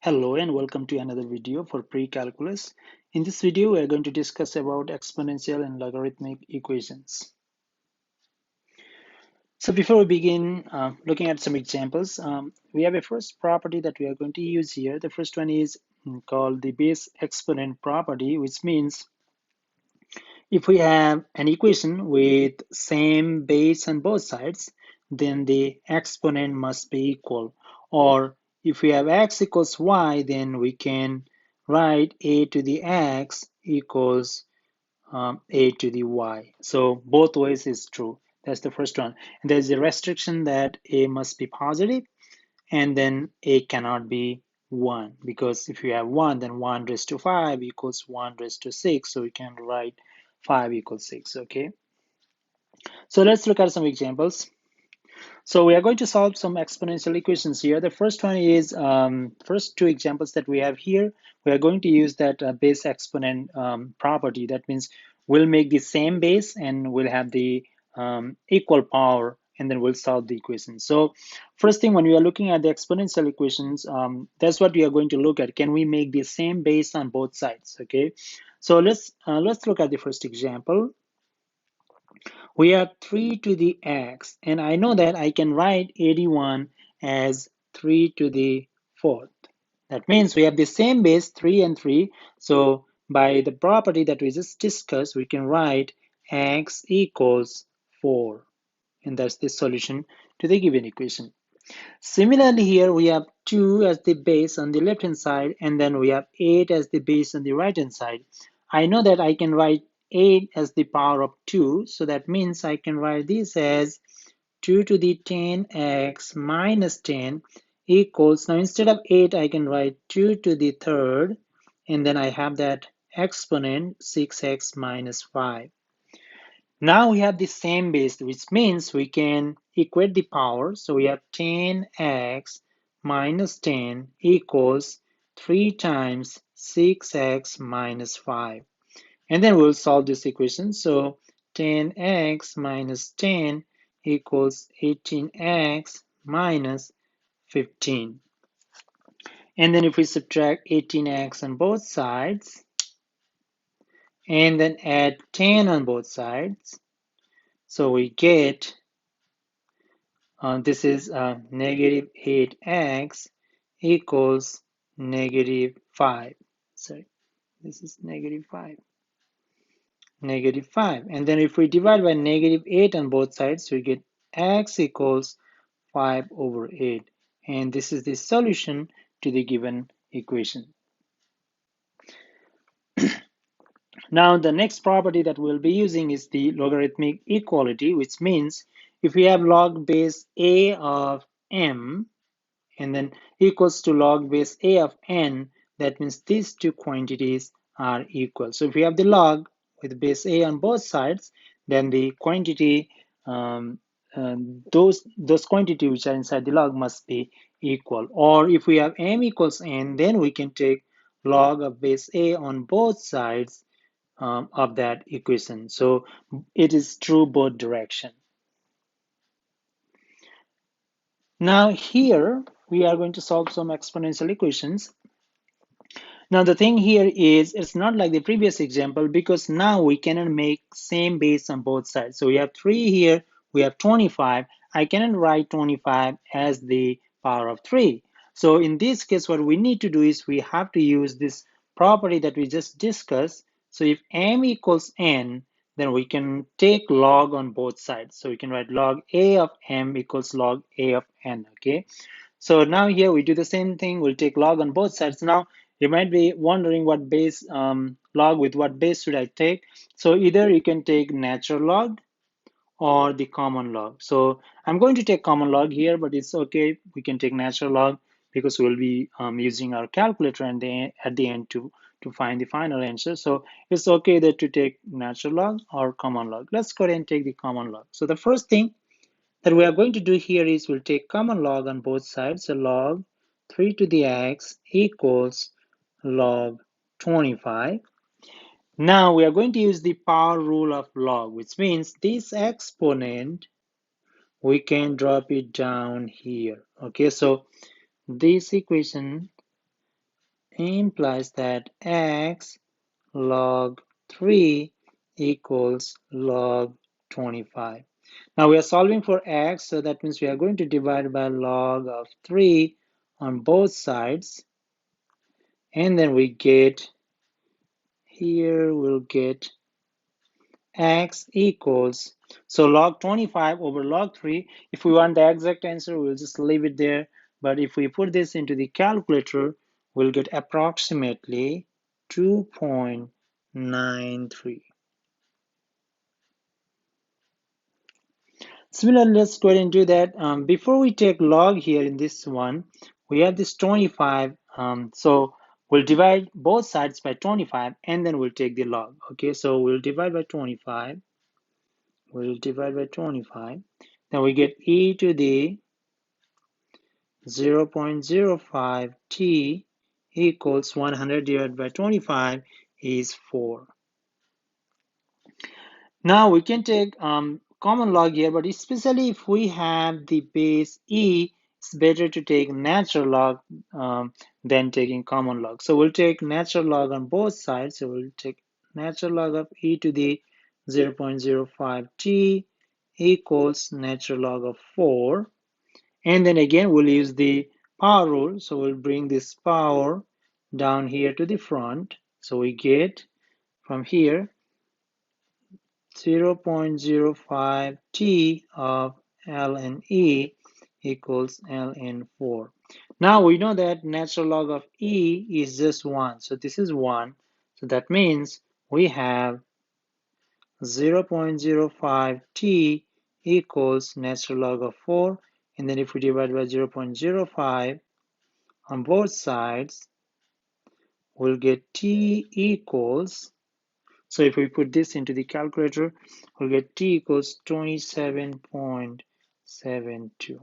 Hello and welcome to another video for pre-calculus. In this video, we are going to discuss about exponential and logarithmic equations. So before we begin looking at some examples, we have a first property that we are going to use here. The first one is called the base exponent property, which means if we have an equation with same base on both sides, then the exponent must be equal. Or if we have x equals y, then we can write a to the x equals a to the y. So both ways is true. That's the first one. And there's a restriction that a must be positive, and then a cannot be 1, because if you have 1, then 1 raised to 5 equals 1 raised to 6, so we can write 5 equals 6. Okay, so let's look at some examples. So we are going to solve some exponential equations here. The first one is first two examples that we have here. We are going to use that base exponent property. That means we'll make the same base and we'll have the equal power, and then we'll solve the equation. So first thing, when we are looking at the exponential equations, that's what we are going to look at. Can we make the same base on both sides? Okay, so let's look at the first example. We have 3 to the x, and I know that I can write 81 as 3 to the fourth. That means we have the same base, 3 and 3. So by the property that we just discussed, we can write x equals 4. And that's the solution to the given equation. Similarly, here we have 2 as the base on the left hand side, and then we have 8 as the base on the right hand side. I know that I can write 8 as the power of 2, so that means I can write this as 2 to the 10x minus 10 equals, now instead of 8 I can write 2 to the third, and then I have that exponent 6x minus 5. Now we have the same base, which means we can equate the power. So we have 10x minus 10 equals 3 times 6x minus 5. And then we'll solve this equation. So 10x minus 10 equals 18x minus 15. And then if we subtract 18x on both sides, and then add 10 on both sides, so we get this is negative 8x equals negative 5. Sorry, this is negative 5. Negative 5. And then if we divide by negative 8 on both sides, we get x equals 5 over 8. And this is the solution to the given equation. Now, the next property that we'll be using is the logarithmic equality, which means if we have log base a of m and then equals to log base a of n, that means these two quantities are equal. So if we have the log with base a on both sides, then the quantity, those quantity which are inside the log must be equal. Or if we have m equals n, then we can take log of base a on both sides of that equation. So it is true both direction. Now here we are going to solve some exponential equations. Now the thing here is it's not like the previous example, because now we cannot make same base on both sides. So we have 3 here, we have 25. I cannot write 25 as the power of 3. So in this case, what we need to do is we have to use this property that we just discussed. So if m equals n, then we can take log on both sides. So we can write log a of m equals log a of n, okay? So now here we do the same thing. We'll take log on both sides. Now you might be wondering what base, log with what base should I take? So either you can take natural log or the common log. So I'm going to take common log here, but it's okay. We can take natural log because we'll be using our calculator at the end to find the final answer. So it's okay that to take natural log or common log. Let's go ahead and take the common log. So the first thing that we are going to do here is we'll take common log on both sides. So log 3 to the x equals log 25. Now we are going to use the power rule of log, which means this exponent, we can drop it down here. Okay, so this equation implies that x log 3 equals log 25. Now we are solving for x, so that means we are going to divide by log of 3 on both sides, and then we get, here we'll get x equals, so log 25 over log 3. If we want the exact answer, we'll just leave it there. But if we put this into the calculator, we'll get approximately 2.93. Similarly, let's go ahead and do that. Before we take log here in this one, we have this 25. So we'll divide both sides by 25 and then we'll take the log. Okay, so we'll divide by 25. We'll divide by 25. Then we get e to the 0.05 t equals 100 divided by 25 is 4. Now we can take common log here, but especially if we have the base e, it's better to take natural log than taking common log. So we'll take natural log on both sides. So we'll take natural log of e to the 0.05 t equals natural log of 4. And then again, we'll use the power rule. So we'll bring this power down here to the front. So we get from here 0.05 t of ln e equals ln 4. Now we know that natural log of e is just 1. So this is 1. So that means we have 0.05 t equals natural log of 4. And then if we divide by 0.05 on both sides, we'll get t equals, so if we put this into the calculator, we'll get t equals 27.72.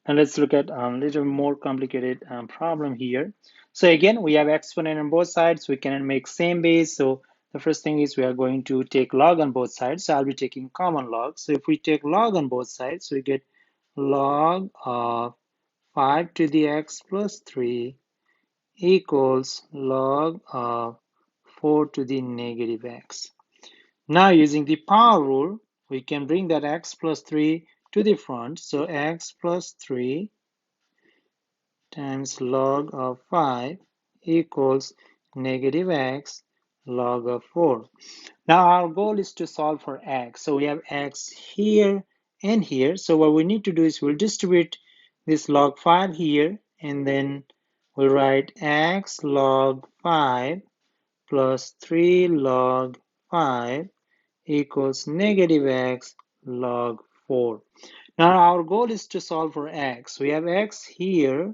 And let's look at a little more complicated problem here. So again, we have exponent on both sides. We cannot make same base. So the first thing is we are going to take log on both sides. So I'll be taking common log. So if we take log on both sides, we get log of 5 to the x plus 3 equals log of 4 to the negative x. Now using the power rule, we can bring that x plus 3 to the front. So x plus 3 times log of 5 equals negative x log of 4. Now our goal is to solve for x. So we have x here and here. So what we need to do is we'll distribute this log 5 here, and then we'll write x log 5 plus 3 log 5 equals negative x log 4. Now our goal is to solve for x. We have x here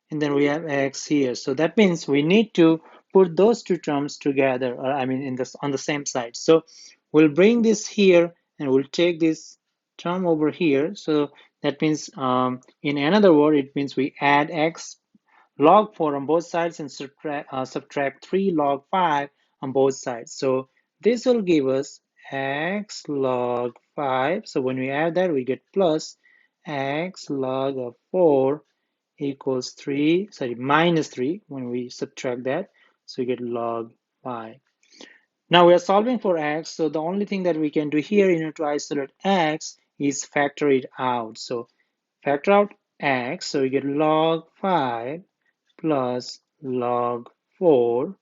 and then we have x here. So that means we need to put those two terms together, or I mean on the same side. So we'll bring this here and we'll take this term over here. So that means in another word, it means we add x log 4 on both sides and subtract 3 log 5 on both sides. So this will give us x log 5. So when we add that, we get plus x log of 4 equals minus 3 when we subtract that. So we get log 5. Now we are solving for x. So the only thing that we can do here in order to isolate x is factor it out. So factor out x. So we get log 5 plus log 4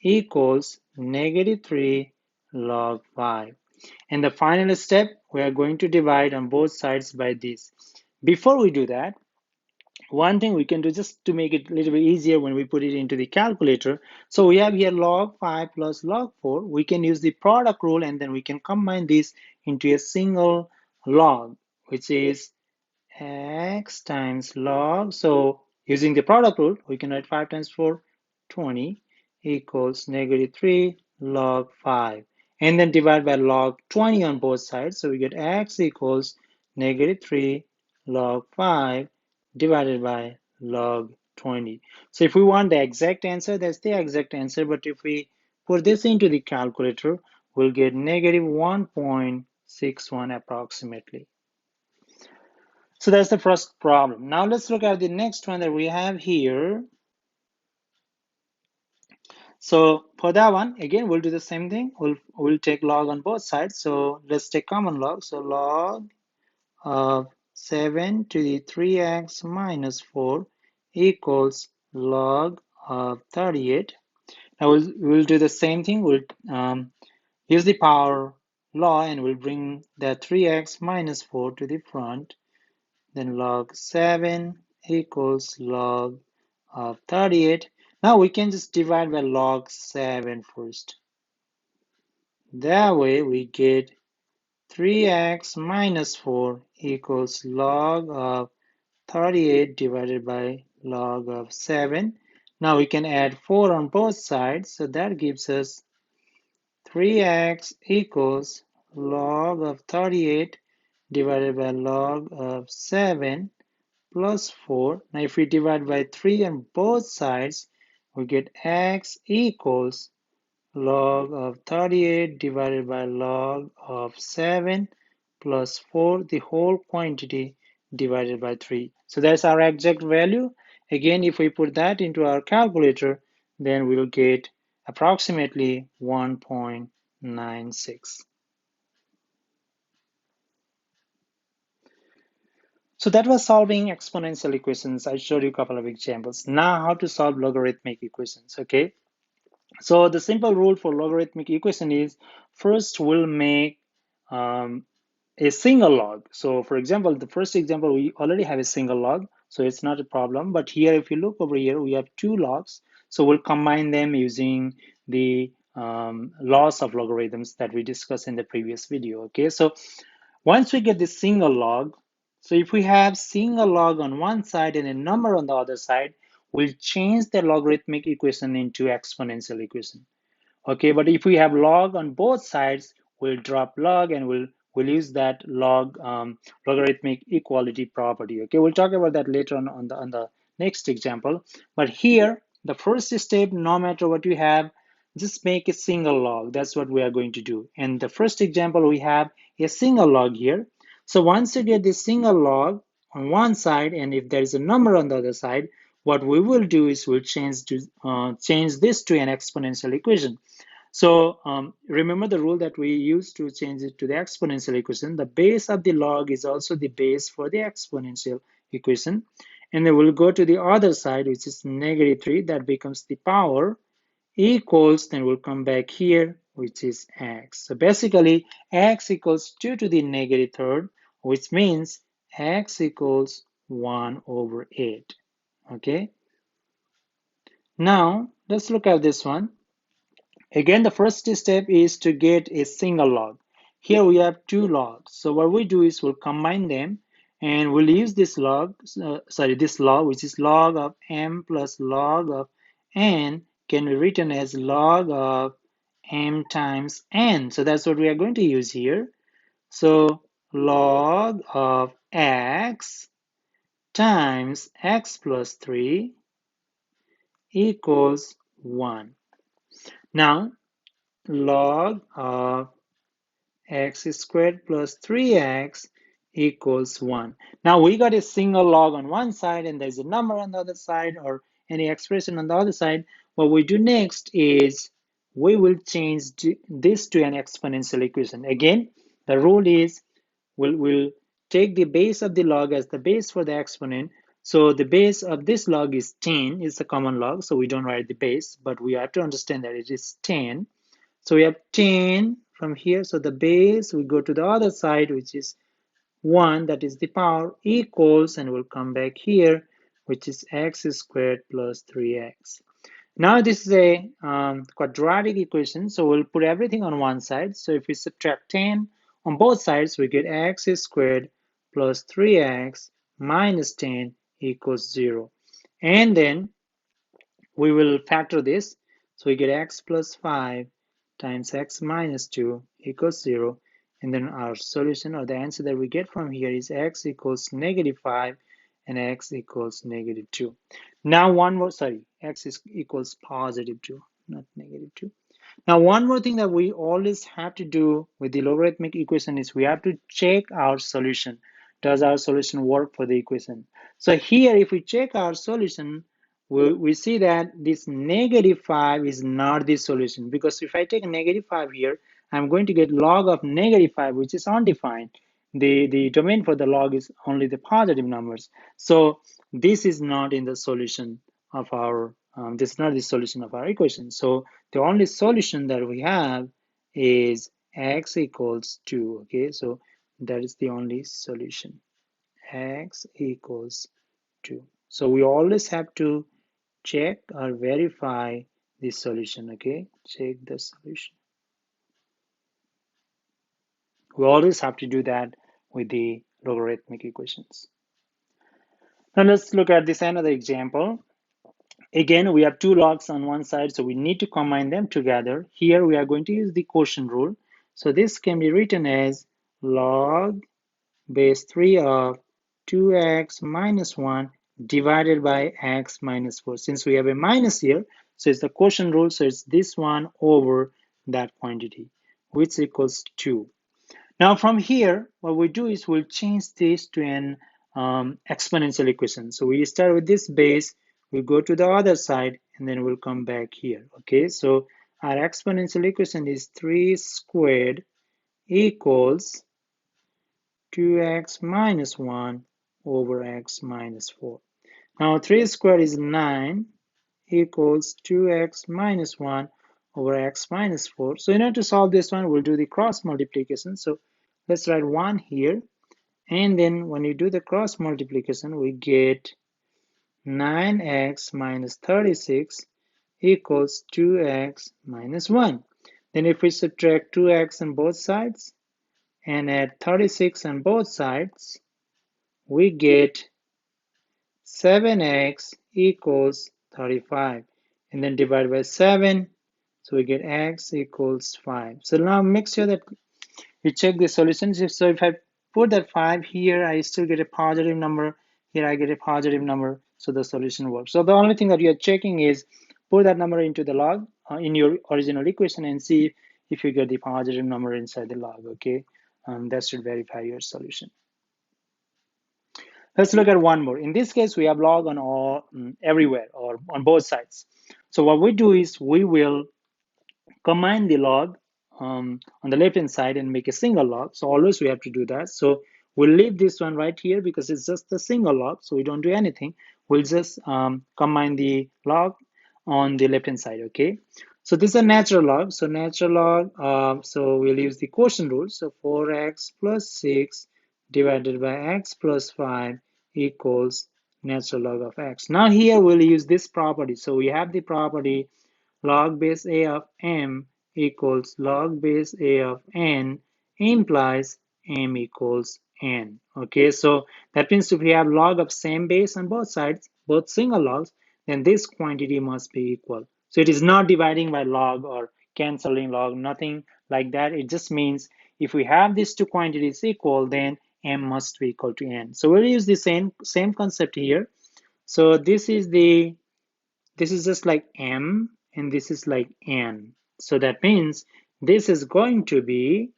equals negative 3 log 5. And the final step, we are going to divide on both sides by this. Before we do that, one thing we can do just to make it a little bit easier when we put it into the calculator. So we have here log 5 plus log 4. We can use the product rule and then we can combine this into a single log, which is x times log. So using the product rule, we can write 5 times 4, 20 equals negative 3 log 5. And then divide by log 20 on both sides. So we get x equals negative 3 log 5 divided by log 20. So if we want the exact answer, that's the exact answer. But if we put this into the calculator, we'll get negative 1.61 approximately. So that's the first problem. Now let's look at the next one that we have here. So for that one, again, we'll do the same thing. We'll take log on both sides. So let's take common log. So log of 7 to the 3x minus 4 equals log of 38. Now we'll do the same thing. We'll use the power law and we'll bring the 3x minus 4 to the front. Then log 7 equals log of 38. Now we can just divide by log 7 first. That way we get 3x minus 4 equals log of 38 divided by log of 7. Now we can add 4 on both sides, so that gives us 3x equals log of 38 divided by log of 7 plus 4. Now if we divide by 3 on both sides, we get x equals log of 38 divided by log of 7 plus 4, the whole quantity divided by 3. So that's our exact value. Again, if we put that into our calculator, then we'll get approximately 1.96. So that was solving exponential equations. I showed you a couple of examples. Now how to solve logarithmic equations, okay? So the simple rule for logarithmic equation is first we'll make um, a single log. So for example, the first example, we already have a single log, so it's not a problem. But here, if you look over here, we have two logs. So we'll combine them using the laws of logarithms that we discussed in the previous video, okay? So once we get this single log, so if we have single log on one side and a number on the other side, we'll change the logarithmic equation into exponential equation. Okay, but if we have log on both sides, we'll drop log and we'll use that logarithmic equality property. Okay, we'll talk about that later on the next example. But here, the first step, no matter what you have, just make a single log. That's what we are going to do. And the first example, we have a single log here. So once you get this single log on one side, and if there is a number on the other side, what we will do is we'll change this to an exponential equation. So remember the rule that we use to change it to the exponential equation. The base of the log is also the base for the exponential equation. And then we'll go to the other side, which is -3. That becomes the power equals, then we'll come back here, which is x. So basically, x equals 2 to the -3rd, which means x equals 1/8. Okay. Now, let's look at this one. Again, the first step is to get a single log. Here we have two logs. So what we do is we'll combine them and we'll use this this log, which is log of m plus log of n, can be written as log of m times n. So that's what we are going to use here. So log of x times x plus 3 equals 1. Now, log of x squared plus 3x equals 1. Now we got a single log on one side and there's a number on the other side or any expression on the other side. What we do next is we will change this to an exponential equation. Again, the rule is we'll take the base of the log as the base for the exponent. So the base of this log is 10, it's a common log, so we don't write the base, but we have to understand that it is 10. So we have 10 from here. So the base, we go to the other side, which is 1, that is the power, equals, and we'll come back here, which is x squared plus 3x. Now this is a quadratic equation, so we'll put everything on one side. So if we subtract 10 on both sides, we get x squared plus 3x minus 10 equals 0. And then we will factor this. So we get x plus 5 times x minus 2 equals 0. And then our solution or the answer that we get from here is x equals -5 and x equals -2. Now one more, sorry, equals +2, not -2. Now one more thing that we always have to do with the logarithmic equation is we have to check our solution. does our solution work for the equation? So here, if we check our solution, we see that this -5 is not the solution, because if I take -5 here, I'm going to get log of -5, which is undefined. The domain for the log is only the positive numbers. So this is not in the solution of our, this is not the solution of our equation. So the only solution that we have is x equals 2. Okay, so that is the only solution, x equals 2. So we always have to check or verify the solution. Okay, check the solution. We always have to do that with the logarithmic equations. Now let's look at this another example. Again, we have two logs on one side, so we need to combine them together. Here we are going to use the quotient rule. So this can be written as log base 3 of 2x minus 1 divided by x minus 4. Since we have a minus here, so it's the quotient rule, so it's this one over that quantity, which equals 2. Now from here, what we do is we'll change this to an exponential equation. So we start with this base, we go to the other side, and then we'll come back here. Okay, so our exponential equation is 3 squared equals 2x minus 1 over x minus 4. Now 3 squared is 9 equals 2x minus 1 over x minus 4. So in order to solve this one, we'll do the cross multiplication. So let's write 1 here. And then when you do the cross multiplication, we get 9x minus 36 equals 2x minus 1. Then if we subtract 2x on both sides and add 36 on both sides, we get 7x equals 35. And then divide by 7, so we get x equals 5. So now make sure that you check the solutions. So if I put that 5 here, I still get a positive number. Here I get a positive number, so the solution works. So the only thing that you're checking is put that number into the log in your original equation and see if you get the positive number inside the log. Okay, that should verify your solution. Let's look at one more. In this case, we have log on all everywhere or on both sides. So what we do is we will combine the log on the left hand side and make a single log. So always we have to do that. So we'll leave this one right here because it's just a single log, so we don't do anything. We'll just combine the log on the left hand side. Okay, so this is a natural log. So natural log, so we'll use the quotient rule. So 4x plus 6 divided by x plus 5 equals natural log of x. Now here we'll use this property. So we have the property log base a of m equals log base a of n implies m equals n. Okay, so that means if we have log of same base on both sides, both single logs, then this quantity must be equal. So it is not dividing by log or canceling log, nothing like that. It just means if we have these two quantities equal, then m must be equal to n. So we'll use the same concept here. So this is just like m and this is like n. So that means this is going to be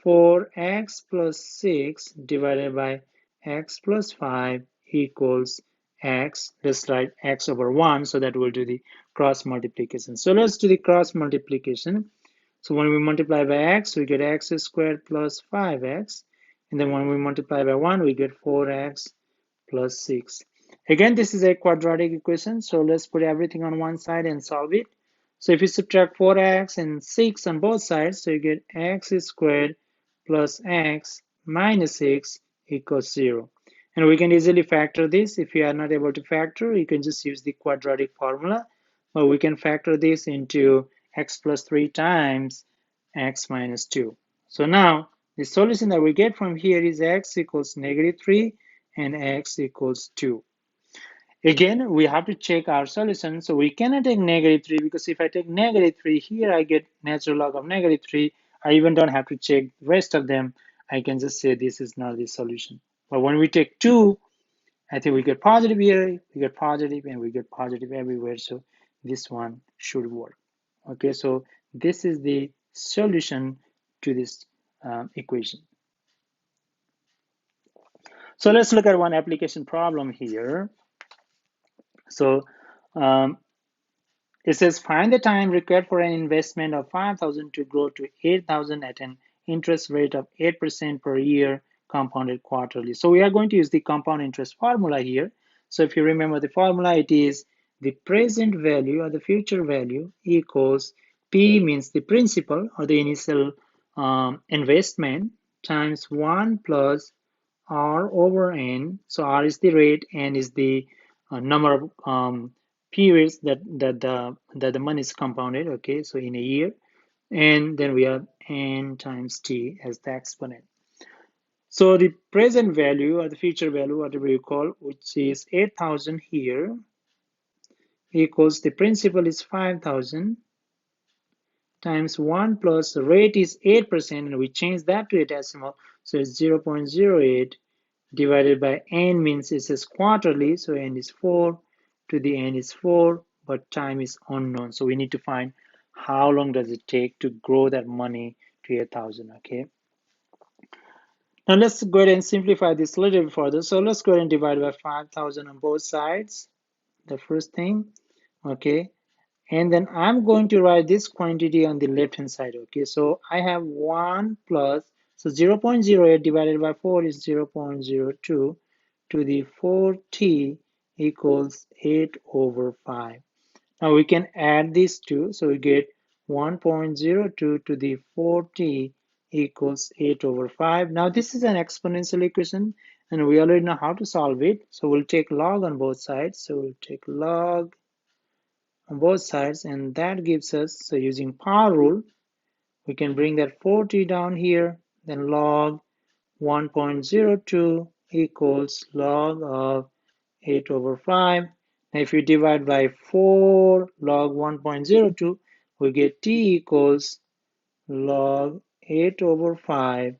4x plus 6 divided by x plus 5 equals x. Let's write x over 1 so that we'll do the cross multiplication. So let's do the cross multiplication. So when we multiply by x, we get x squared plus 5x. And then when we multiply by 1, we get 4x plus 6. Again, this is a quadratic equation, so let's put everything on one side and solve it. So if you subtract 4x and 6 on both sides, so you get x squared plus x minus 6 equals 0. And we can easily factor this. If you are not able to factor, you can just use the quadratic formula. Or we can factor this into x plus 3 times x minus 2. So now the solution that we get from here is x equals -3 and x equals 2. Again, we have to check our solution. So we cannot take -3 because if I take -3 here, I get natural log of -3. I even don't have to check the rest of them. I can just say this is not the solution. But when we take 2, I think we get positive here, we get positive, and we get positive everywhere. So this one should work. Okay, so this is the solution to this equation. So let's look at one application problem here. So um, it says find the time required for an investment of 5,000 to grow to 8,000 at an interest rate of 8% per year compounded quarterly. So we are going to use the compound interest formula here. So if you remember the formula, it is the present value or the future value equals P means the principal or the initial investment times 1 plus R over N. So R is the rate, N is the number of periods that the money is compounded. Okay, so in a year, and then we have N times T as the exponent. So the present value or the future value, whatever you call, which is 8,000 here, equals the principal is 5,000 times 1 plus the rate is 8%, and we change that to a decimal, so it's 0.08 divided by n means it says quarterly, so n is 4 to the n is 4, but time is unknown, so we need to find how long does it take to grow that money to 8,000. Okay, now let's go ahead and simplify this a little bit further. So let's go ahead and divide by 5,000 on both sides, the first thing. Okay, and then I'm going to write this quantity on the left hand side. Okay, so I have 1 plus, so 0.08 divided by 4 is 0.02 to the 4t equals 8 over 5. Now we can add these two, so we get 1.02 to the 4t equals 8 over 5. Now this is an exponential equation and we already know how to solve it. So we'll take log on both sides. So we'll take log on both sides, and that gives us, so using power rule, we can bring that 4t down here, then log 1.02 equals log of 8 over 5. Now if you divide by 4 log 1.02, we get t equals log 8 over 5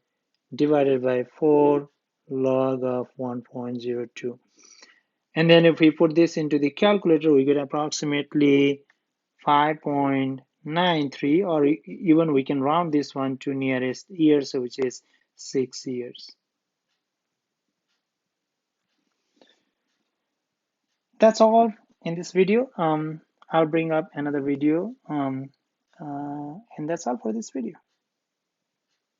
divided by 4 log of 1.02. And then if we put this into the calculator, we get approximately 5.93, or even we can round this one to nearest years, which is 6 years. That's all in this video. I'll bring up another video, and that's all for this video.